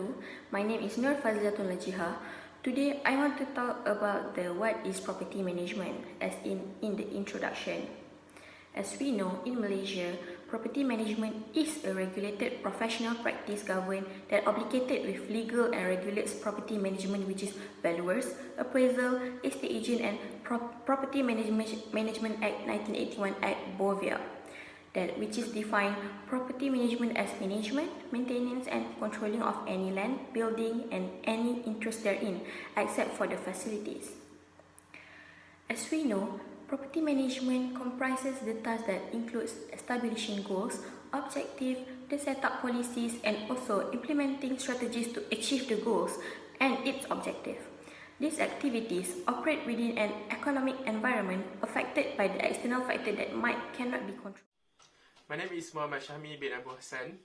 Hello, my name is Nur Fazliatul Lajiha. Today I want to talk about what is property management as in the introduction. As we know, in Malaysia, property management is a regulated professional practice governed that obligated with legal and regulates property management, which is valuers, appraisal, estate agent and Property Management Act 1981 Act BOVIA. Which is define property management as management, maintenance and controlling of any land, building and any interest therein, except for the facilities. As we know, property management comprises the tasks that includes establishing goals, objectives, the setup policies and also implementing strategies to achieve the goals and its objective. These activities operate within an economic environment affected by the external factors that cannot be controlled. My name is Muhammad Shahmi bin Abu Hassan.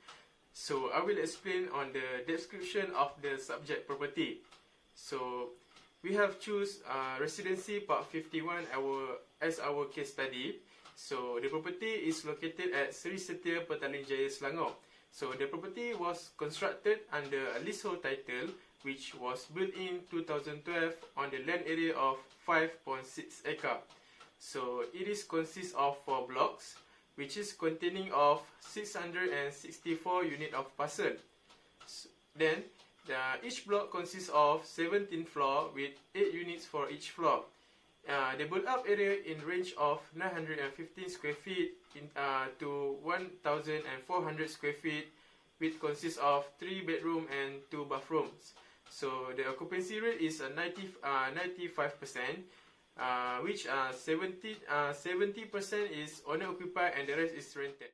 So I will explain on the description of the subject property. So we have choose Residency Part 51 as our case study. So the property is located at Seri Setia, Petaling Jaya, Selangor. So the property was constructed under a leasehold title which was built in 2012 on the land area of 5.6 acre. So it is consists of 4 blocks, which is containing of 664 unit of parcel. Then, each block consists of 17 floor with 8 units for each floor. The built-up area in range of 915 square feet to 1,400 square feet, which consists of 3 bedroom and 2 bathrooms. So the occupancy rate is 95%. Which 70% is owner occupied and the rest is rented.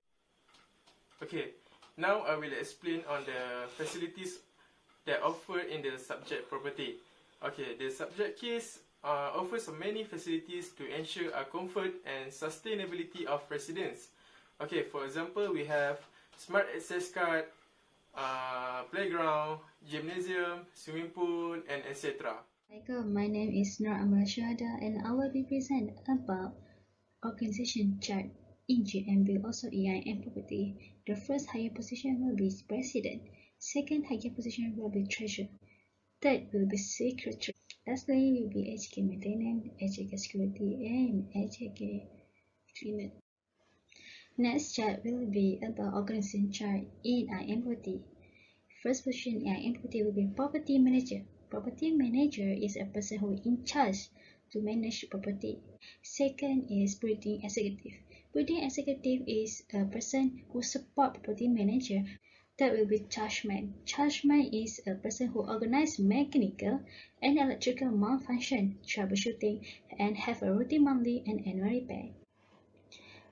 Okay, now I will explain on the facilities that offered in the subject property. Okay, the subject case offers many facilities to ensure a comfort and sustainability of residents. Okay, for example, we have smart access card, playground, gymnasium, swimming pool, and etc. My name is Nur Amal Shahada and I will be present about organization chart in GMB, also EIM property. The first higher position will be president, second higher position will be treasurer, third will be secretary, lastly will be HK maintenance, HK security and HK cleaner. Next chart will be about organization chart in IM property. First position in IM property will be property manager. Property manager is a person who is in charge to manage property. Second is building executive. Building executive is a person who supports property manager. Third will be chargeman. Chargeman is a person who organizes mechanical and electrical malfunction, troubleshooting, and have a routine monthly and annual repair.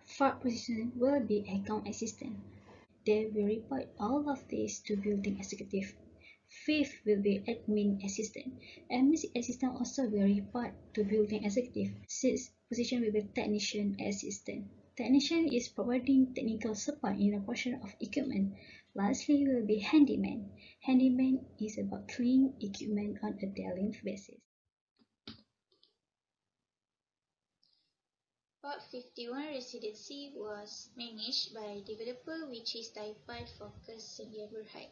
Fourth position will be account assistant. They will report all of this to building executive. Fifth will be admin assistant. Admin assistant also will report to building executive. Sixth position will be technician assistant. Technician is providing technical support in a portion of equipment. Lastly will be handyman. Handyman is about cleaning equipment on a daily basis. Part 51 Residency was managed by developer which is Taipan Focus Sendia Berhad.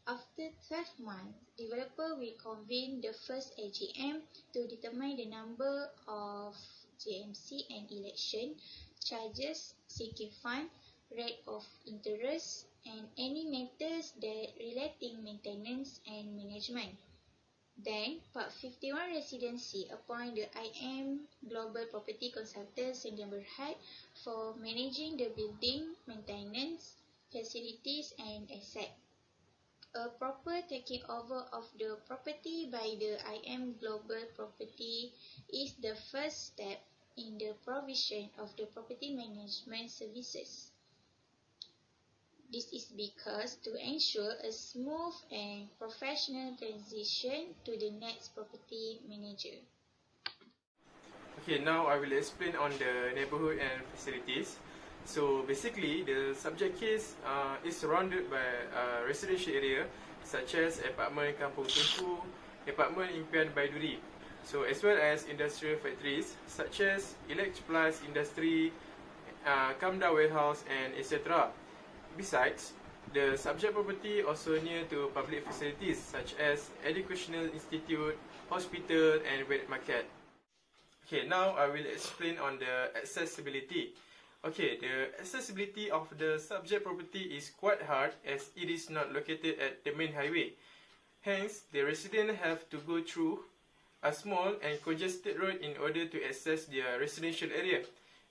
After 12 months, developer will convene the first AGM to determine the number of GMC and election, charges, sinking fund, rate of interest, and any matters that relating maintenance and management. Then, Part 51 Residency appoint the IM Global Property Consultant Sendia Berhad for managing the building, maintenance, facilities, and assets. A proper taking over of the property by the IM Global Property is the first step in the provision of the property management services. This is because to ensure a smooth and professional transition to the next property manager. Okay, now I will explain on the neighborhood and facilities. So basically, the subject case is surrounded by residential area such as apartment Kampung Tumpu, apartment Impian Baiduri, so as well as industrial factories such as Electroplus Industry, Kamda Warehouse and etc. Besides, The subject property also near to public facilities such as educational institute, hospital and wet market. Okay, now I will explain on the accessibility. Okay, the accessibility of the subject property is quite hard as it is not located at the main highway. Hence, the residents have to go through a small and congested road in order to access their residential area.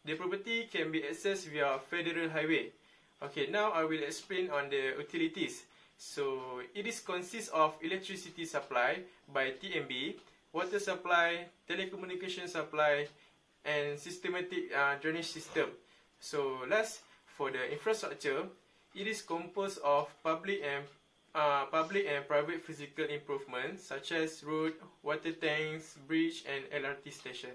The property can be accessed via federal highway. Okay, now I will explain on the utilities. So, it consists of electricity supply by TMB, water supply, telecommunication supply, and systematic drainage system. So, last, for the infrastructure, it is composed of public and private physical improvements such as road, water tanks, bridge, and LRT station.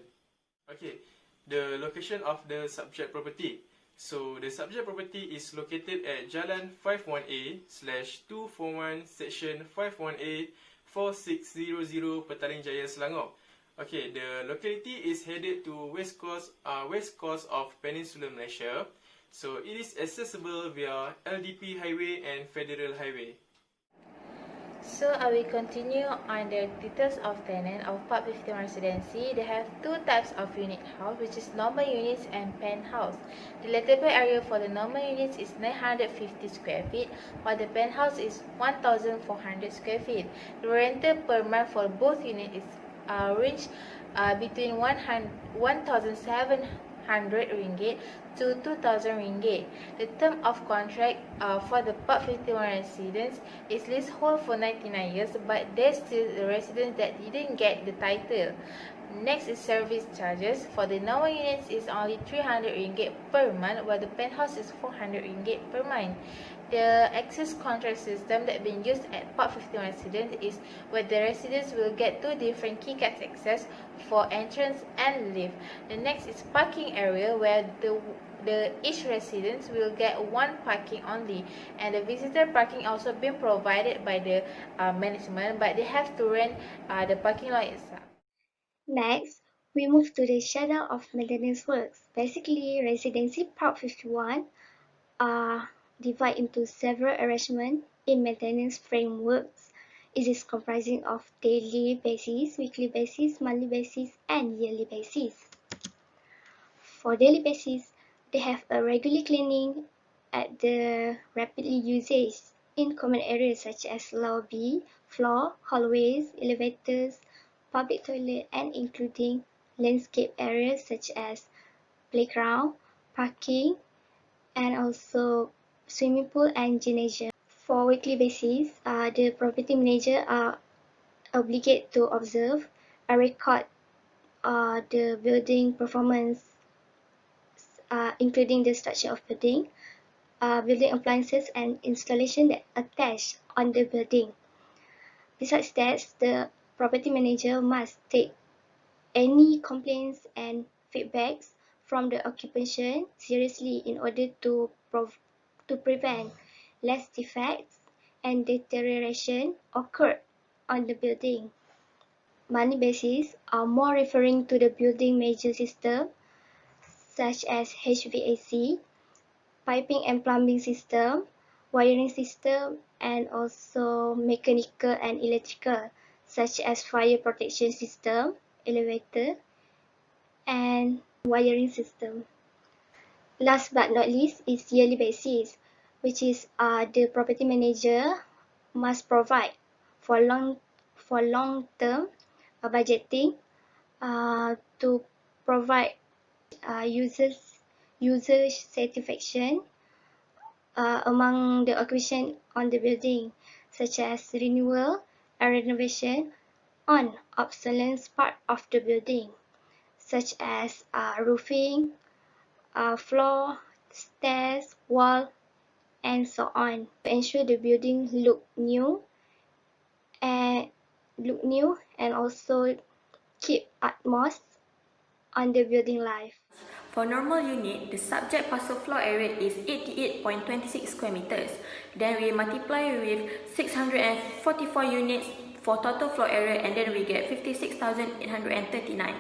Okay, the location of the subject property. So, the subject property is located at Jalan 51A/241 Section 51A 4600 Petaling Jaya, Selangor. Okay, the locality is headed to west coast of Peninsular Malaysia. So, it is accessible via LDP Highway and Federal Highway. So I will continue on the details of tenant of Part 51 Residency. They have two types of unit house, which is normal units and penthouse. The lettable area for the normal units is 950 square feet, while the penthouse is 1,400 square feet. The rental per month for both units is range between 1,700 ringgit to 2,000 ringgit. The term of contract for the Part 51 residents is leasehold for 99 years, but there's still the residents that didn't get the title. Next is service charges. For the normal units is only 300 ringgit per month, while the penthouse is 400 ringgit per month. The access contract system that been used at Part 51 residents is where the residents will get two different key cards access for entrance and lift. The next is parking area, where each residents will get one parking only, and the visitor parking also been provided by the management, but they have to rent the parking lot itself. Next, we move to the schedule of maintenance works. Basically, Residency Part 51 are divided into several arrangements in maintenance frameworks. It is comprising of daily basis, weekly basis, monthly basis, and yearly basis. For daily basis, they have a regular cleaning at the rapidly usage in common areas such as lobby, floor, hallways, elevators, public toilet, and including landscape areas such as playground, parking, and also swimming pool and gymnasium. For weekly basis, the property manager are obligated to observe and record the building performance, including the structure of building, building appliances and installation that attach on the building. Besides that, the property manager must take any complaints and feedbacks from the occupation seriously in order to prevent less defects and deterioration occurred on the building. Money basis are more referring to the building major system such as HVAC, piping and plumbing system, wiring system, and also mechanical and electrical such as fire protection system, elevator, and wiring system. Last but not least is yearly basis, which is the property manager must provide for long-term budgeting to provide user satisfaction among the occupation on the building, such as renewal and renovation on obsolete part of the building, such as roofing, floor, stairs, wall, and so on, to ensure the building look new and also keep atmosphere on the building life. For normal unit, the subject parcel floor area is 88.26 square meters. Then we multiply with 644 units for total floor area, and then we get 56,839.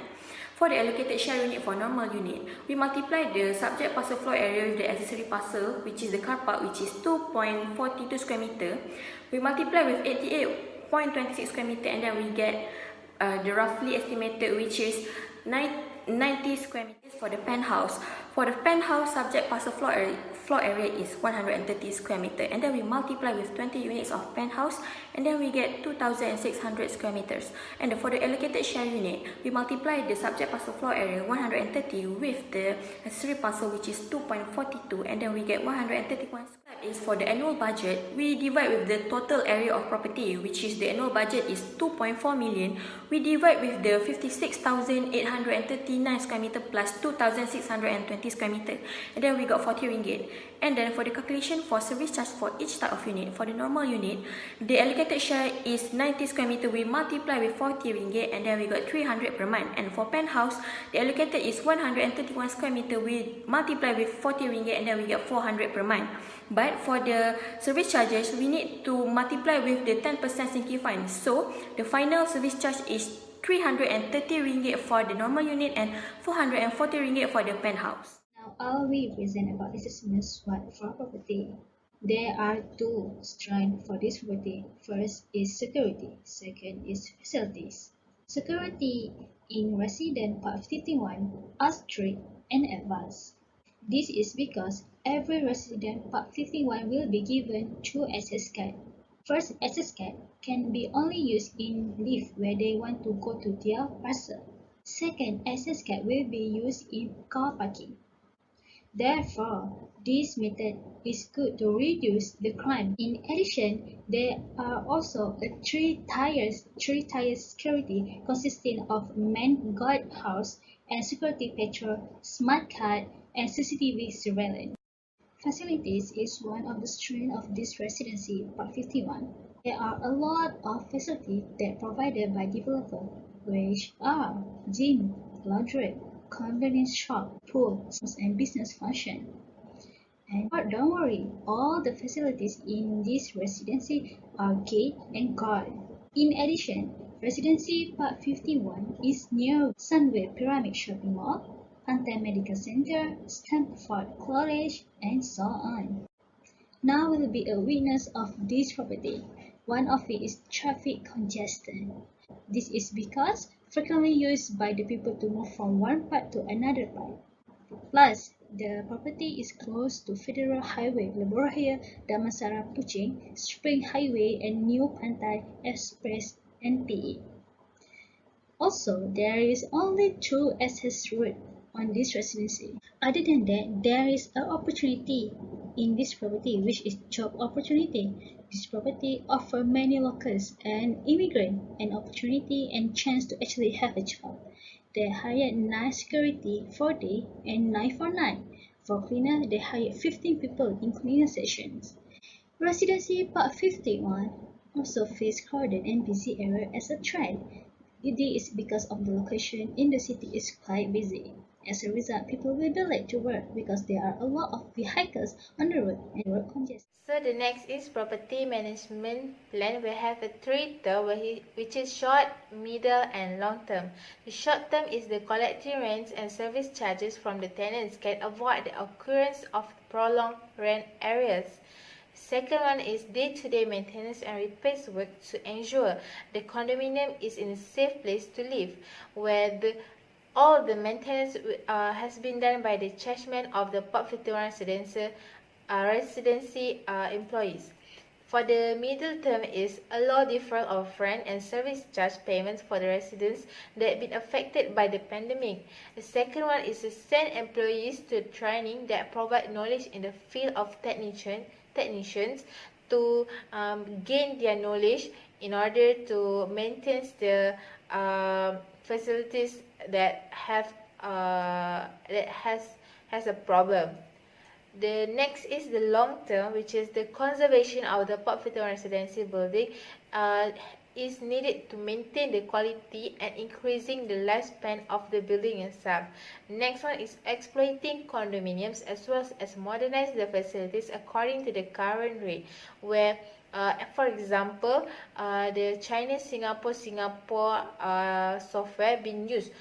For the allocated share unit for normal unit, we multiply the subject parcel floor area with the accessory parcel, which is the car park, which is 2.42 square meter. We multiply with 88.26 square meter, and then we get the roughly estimated, which is 90 square meters for the penthouse. For the penthouse, subject parcel floor area is 130 square meter, and then we multiply with 20 units of penthouse, and then we get 2,600 square meters. And for the allocated share unit, we multiply the subject parcel floor area 130 with the accessory parcel, which is 2.42, and then we get 131 square. Is for the annual budget, we divide with the total area of property, which is the annual budget is 2.4 million. We divide with the 56,839 square meter plus 2,620 square meter, and then we got 40 ringgit. And then for the calculation for service charge for each type of unit, for the normal unit, the allocated share is 90 square meter. We multiply with 40 ringgit, and then we got 300 per month. And for penthouse, the allocated is 131 square meter. We multiply with 40 ringgit, and then we get 400 per month. But for the service charges, we need to multiply with the 10% sinking fund. So the final service charge is 330 ringgit for the normal unit and 440 ringgit for the penthouse. Now I will present about assessment SWOT for property. There are two strands for this property. First is security, second is facilities. Security in resident part 51 are strict and advanced. This is because every resident part 51 will be given two access cards. First access card can be only used in lift where they want to go to their parcel. Second access card will be used in car parking. Therefore, this method is good to reduce the crime. In addition, there are also a three-tier security consisting of main guardhouse and security patrol, smart card, and CCTV surveillance. Facilities is one of the strengths of this residency, Part 51. There are a lot of facilities that provided by developer, which are gym, laundry, convenience shop, pool, and business function. But don't worry, all the facilities in this residency are gate and guard. In addition, Residency Part 51 is near Sunway Pyramid Shopping Mall, Pantai Medical Center, Stanford College, and so on. Now we'll be a witness of this property. One of it is traffic congestion. This is because frequently used by the people to move from one part to another part. Plus, the property is close to Federal Highway Lebuh Damansara Kuching, Spring Highway, and New Pantai Express NPE. Also, there is only two access routes on this residency. Other than that, there is an opportunity in this property, which is job opportunity. This property offers many locals and immigrants an opportunity and chance to actually have a job. They hired 9 security for day and 9 for night. For cleaner, they hired 15 people in cleaner sessions. Residency Part 51 also face crowded and busy area as a trend. This is because of the location in the city is quite busy. As a result, people will be late to work because there are a lot of vehicles on the road and road congestion. So the next is property management plan. We have a three-term which is short, middle, and long term. The short term is the collecting rents and service charges from the tenants can avoid the occurrence of prolonged rent arrears. Second one is day-to-day maintenance and repairs work to ensure the condominium is in a safe place to live, where all the maintenance has been done by the chairman of the Part 51 residency employees. For the middle term is allow deferral of rent and service charge payments for the residents that have been affected by the pandemic. The second one is to send employees to training that provide knowledge in the field of technicians to gain their knowledge in order to maintain the facilities that has a problem. The next is the long term, which is the conservation of the Part 51 residency building is needed to maintain the quality and increasing the lifespan of the building itself. Next one is exploiting condominiums as well as modernize the facilities according to the current rate, where for example, the China Singapore software being used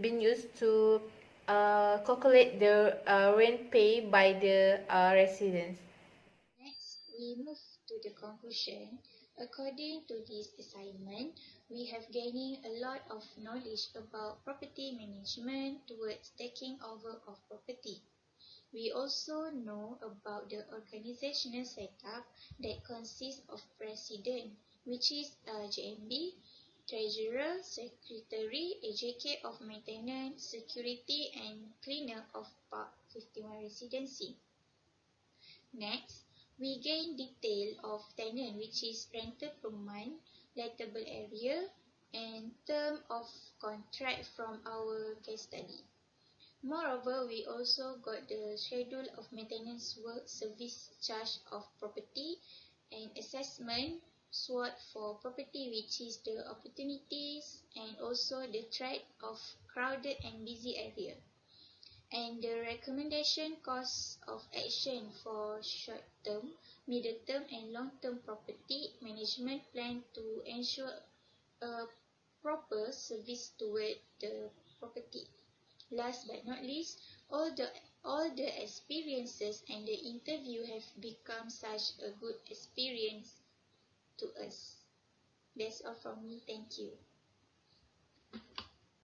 been used to calculate the rent paid by the residents. Next, we move to the conclusion. According to this assignment, we have gaining a lot of knowledge about property management towards taking over of property. We also know about the organizational setup that consists of president, which is JMB, treasurer, secretary, AJK of maintenance, security and cleaner of Park 51 Residency. Next, we gain detail of tenant, which is rental per month, lettable area, and term of contract from our case study. Moreover, we also got the schedule of maintenance work, service charge of property, and assessment SWOT for property, which is the opportunities and also the threat of crowded and busy area, and the recommendation course of action for short-term, middle-term, and long-term property management plan to ensure a proper service toward the property. Last but not least, all the experiences and the interview have become such a good experience to us. That's all from me. Thank you.